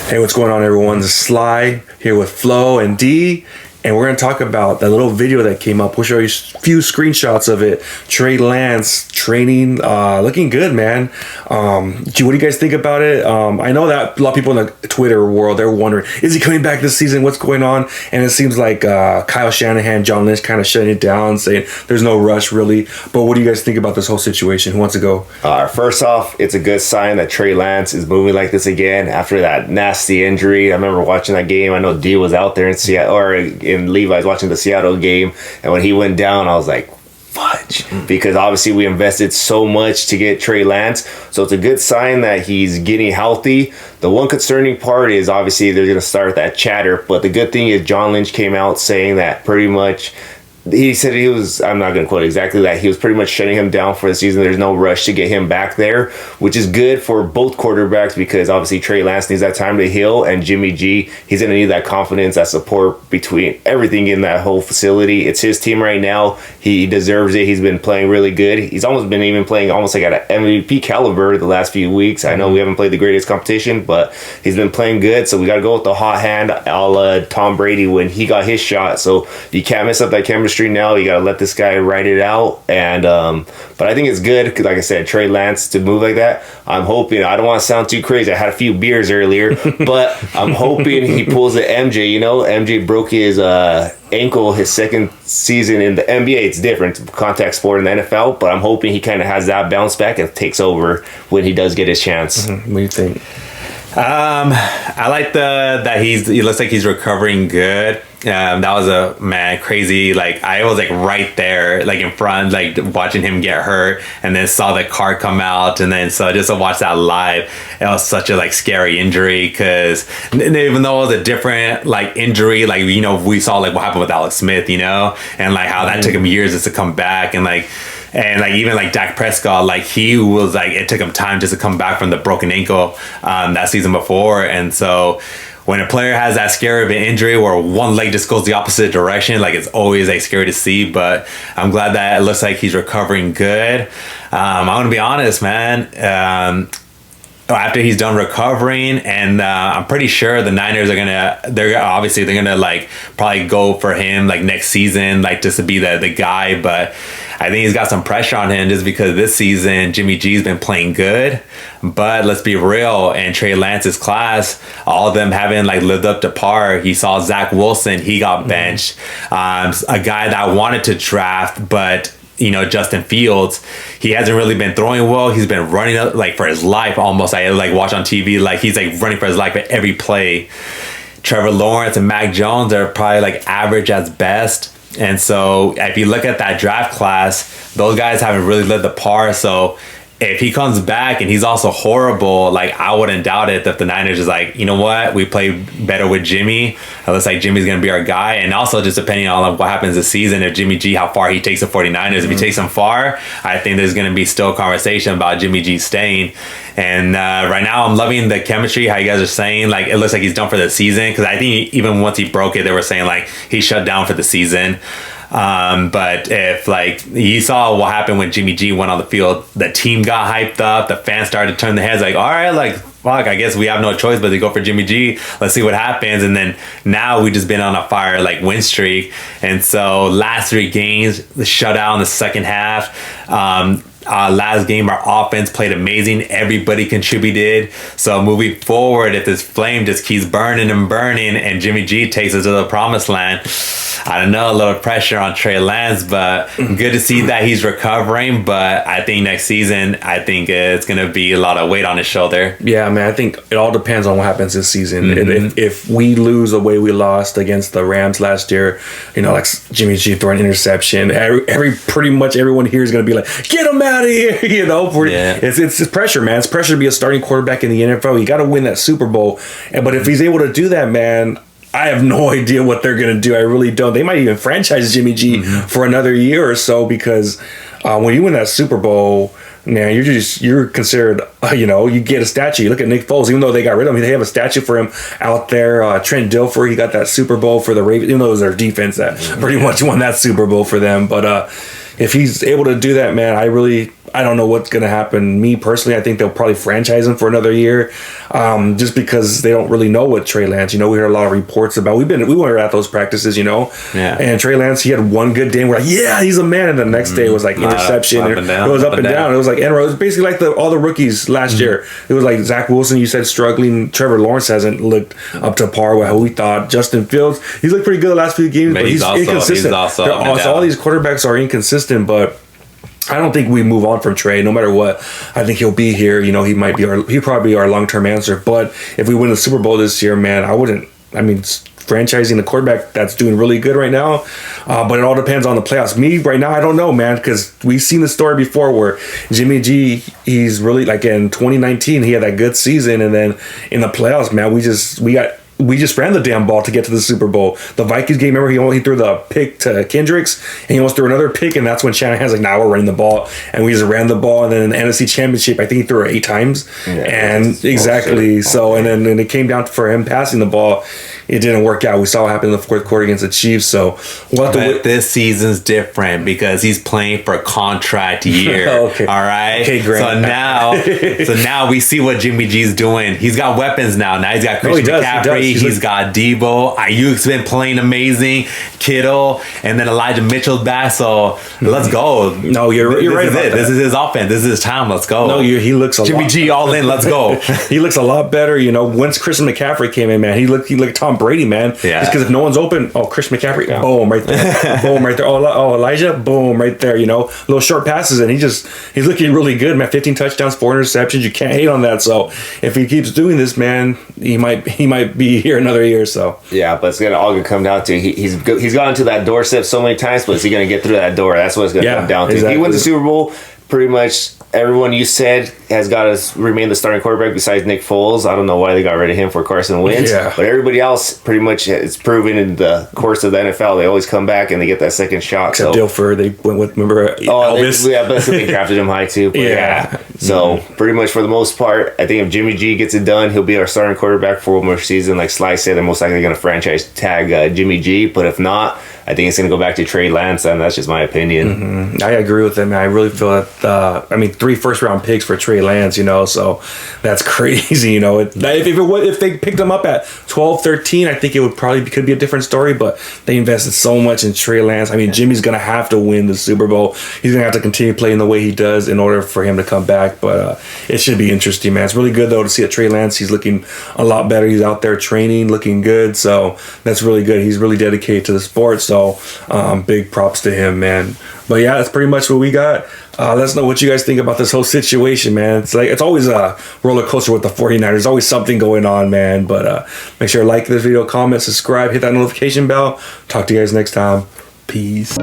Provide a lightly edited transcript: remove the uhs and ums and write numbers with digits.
Hey, what's going on, everyone? This is Sly here with Flo and D, and we're going to talk about that little video that came up. We'll show you a few screenshots of it. Trey Lance training, looking good, man. What do you guys think about it? I know that a lot of people in the Twitter world, they're wondering, is he coming back this season? What's going on? And it seems like Kyle Shanahan, John Lynch kind of shutting it down, saying there's no rush, really. But what do you guys think about this whole situation? Who wants to go? First off, it's a good sign that Trey Lance is moving like this again after that nasty injury. I remember watching that game. I know D was out there in Seattle, or in Levi's watching the Seattle game, and when he went down, I was like, fudge, because obviously we invested so much to get Trey Lance, so it's a good sign that he's getting healthy. The one concerning part is obviously they're going to start that chatter, but the good thing is John Lynch came out saying that pretty much, he said he was, I'm not going to quote exactly that, he was pretty much shutting him down for the season. There's no rush to get him back there, which is good for both quarterbacks, because obviously Trey Lance needs that time to heal, and Jimmy G, he's going to need that confidence, that support between everything in that whole facility. It's his team right now. He deserves it. He's been playing really good. He's almost been even playing almost like at an MVP caliber the last few weeks. I know we haven't played the greatest competition, but he's been playing good, so we got to go with the hot hand a la Tom Brady when he got his shot. So you can't mess up that chemistry now. You gotta let this guy ride it out, and but I think it's good because, like I said, Trey Lance to move like that. I'm hoping, I don't want to sound too crazy, I had a few beers earlier, but I'm hoping he pulls the MJ. You know, MJ broke his ankle his second season in the NBA. It's different, it's contact sport in the NFL, but I'm hoping he kind of has that bounce back and takes over when he does get his chance. What do you think? I like that he looks like he's recovering good. That was a crazy, like I was like right there, like in front, like watching him get hurt, and then saw the car come out, and then so just to watch that live, it was such a like scary injury, because even though it was a different like injury, like, you know, we saw like what happened with Alex Smith, you know, and like how that took him years just to come back, and like even like Dak Prescott, like he was like, it took him time just to come back from the broken ankle that season before. And so when a player has that scary of an injury where one leg just goes the opposite direction, like it's always like scary to see. But I'm glad that it looks like he's recovering good. I'm gonna be honest, man. After he's done recovering, and I'm pretty sure the Niners are they're gonna like probably go for him like next season, like just to be the guy. But I think he's got some pressure on him just because this season Jimmy G's been playing good, but let's be real, in Trey Lance's class, all of them haven't like lived up to par. He saw Zach Wilson, he got benched. A guy that wanted to draft, but you know, Justin Fields, he hasn't really been throwing well. He's been running like for his life almost. I like watch on TV, like he's like running for his life at every play. Trevor Lawrence and Mac Jones are probably like average at best. And so if you look at that draft class, those guys haven't really lived the par. So if he comes back and he's also horrible, like I wouldn't doubt it that the Niners is like, you know what, we play better with Jimmy. It looks like Jimmy's going to be our guy. And also just depending on what happens this season, if Jimmy G, how far he takes the 49ers. If he takes them far, I think there's going to be still conversation about Jimmy G staying. And right now I'm loving the chemistry, how you guys are saying, like it looks like he's done for the season. Because I think even once he broke it, they were saying like he shut down for the season. But if like you saw what happened when Jimmy G went on the field, the team got hyped up, the fans started to turn their heads like, all right, like fuck, I guess we have no choice but to go for Jimmy G. Let's see what happens. And then now we just been on a fire like win streak, and so last 3 games, the shutout in the second half. Last game, our offense played amazing. Everybody contributed. So moving forward, if this flame just keeps burning and Jimmy G takes us to the promised land, I don't know, a little pressure on Trey Lance, but good to see that he's recovering. But I think next season, I think it's going to be a lot of weight on his shoulder. Yeah, man, I think it all depends on what happens this season. If we lose the way we lost against the Rams last year, you know, like Jimmy G throwing an interception, pretty much everyone here is going to be like, get him out of here, you know. It's pressure, man. It's pressure to be a starting quarterback in the NFL. You got to win that Super Bowl. But if he's able to do that, man, I have no idea what they're going to do. I really don't. They might even franchise Jimmy G for another year or so, because when you win that Super Bowl, man, you're considered, you get a statue. You look at Nick Foles, even though they got rid of him, they have a statue for him out there. Trent Dilfer, he got that Super Bowl for the Ravens, even though it was their defense that pretty much won that Super Bowl for them. But if he's able to do that, man, I don't know what's going to happen. Me personally, I think they'll probably franchise him for another year, just because they don't really know what Trey Lance. We heard a lot of reports about. We were at those practices, Yeah. And Trey Lance, he had one good day. And we're like, yeah, he's a man. And the next day it was like interception. It was up and down. It was like, and it was basically like all the rookies last year. It was like Zach Wilson, you said, struggling. Trevor Lawrence hasn't looked up to par with how we thought. Justin Fields, he's looked pretty good the last few games, but he's inconsistent. All these quarterbacks are inconsistent, but I don't think we move on from Trey no matter what. I think he'll be here. He'll probably be our long-term answer. But if we win the Super Bowl this year, man, franchising the quarterback that's doing really good right now, but it all depends on the playoffs. Me right now, I don't know, man, because we've seen the story before where Jimmy G, he's really, like in 2019, he had that good season, and then in the playoffs, man, we just ran the damn ball to get to the Super Bowl. The Vikings game, remember, he threw the pick to Kendricks, and he almost threw another pick, and that's when Shanahan's like, we're running the ball. And we just ran the ball, and then in the NFC Championship, I think he threw it 8 times. Yeah, and exactly. So, and then when it came down for him passing the ball, it didn't work out. We saw what happened in the fourth quarter against the Chiefs. So this season's different because he's playing for a contract year. Okay. All right. Okay, great. So now we see what Jimmy G's doing. He's got weapons now. Now he's got Christian McCaffrey. He's got Debo. Ayuk's been playing amazing. Kittle, and then Elijah Mitchell's back. So let's go. No, you're right about that. This is his offense. This is his time. Let's go. No, he looks Jimmy G all in. Let's go. He looks a lot better. Once Christian McCaffrey came in, man, he looked Tom Brady, man. Yeah. Just because if no one's open, Christian McCaffrey, boom, right there. Boom, right there. Oh, Elijah, boom, right there. Little short passes, and he's looking really good, man. 15 touchdowns, 4 interceptions. You can't hate on that. So if he keeps doing this, man, he might be here another year. So yeah, but it's gonna come down to he's gone to that doorstep so many times, but is he gonna get through that door? That's what it's gonna come down to. Exactly. If he wins the Super Bowl, pretty much everyone you said has got to remain the starting quarterback besides Nick Foles. I don't know why they got rid of him for Carson Wentz. Yeah. But everybody else pretty much is proven in the course of the NFL. They always come back and they get that second shot. Except Dilfer, they went with, remember, Elvis? But they drafted him high too. But yeah. So pretty much for the most part, I think if Jimmy G gets it done, he'll be our starting quarterback for one more season. Like Sly said, they're most likely going to franchise tag Jimmy G. But if not, I think it's going to go back to Trey Lance, and that's just my opinion. Mm-hmm. I agree with him. I really feel that, 3 first-round picks for Trey Lance, so that's crazy, If they picked him up at 12, 13, I think it could be a different story, but they invested so much in Trey Lance. Jimmy's going to have to win the Super Bowl. He's going to have to continue playing the way he does in order for him to come back, but it should be interesting, man. It's really good, though, to see a Trey Lance. He's looking a lot better. He's out there training, looking good, so that's really good. He's really dedicated to the sport, so big props to him, man. But yeah, that's pretty much what we got. Let us know what you guys think about this whole situation, man. It's always a roller coaster with the 49ers. There's always something going on, man. But make sure to like this video, comment, subscribe, hit that notification bell. Talk to you guys next time. Peace.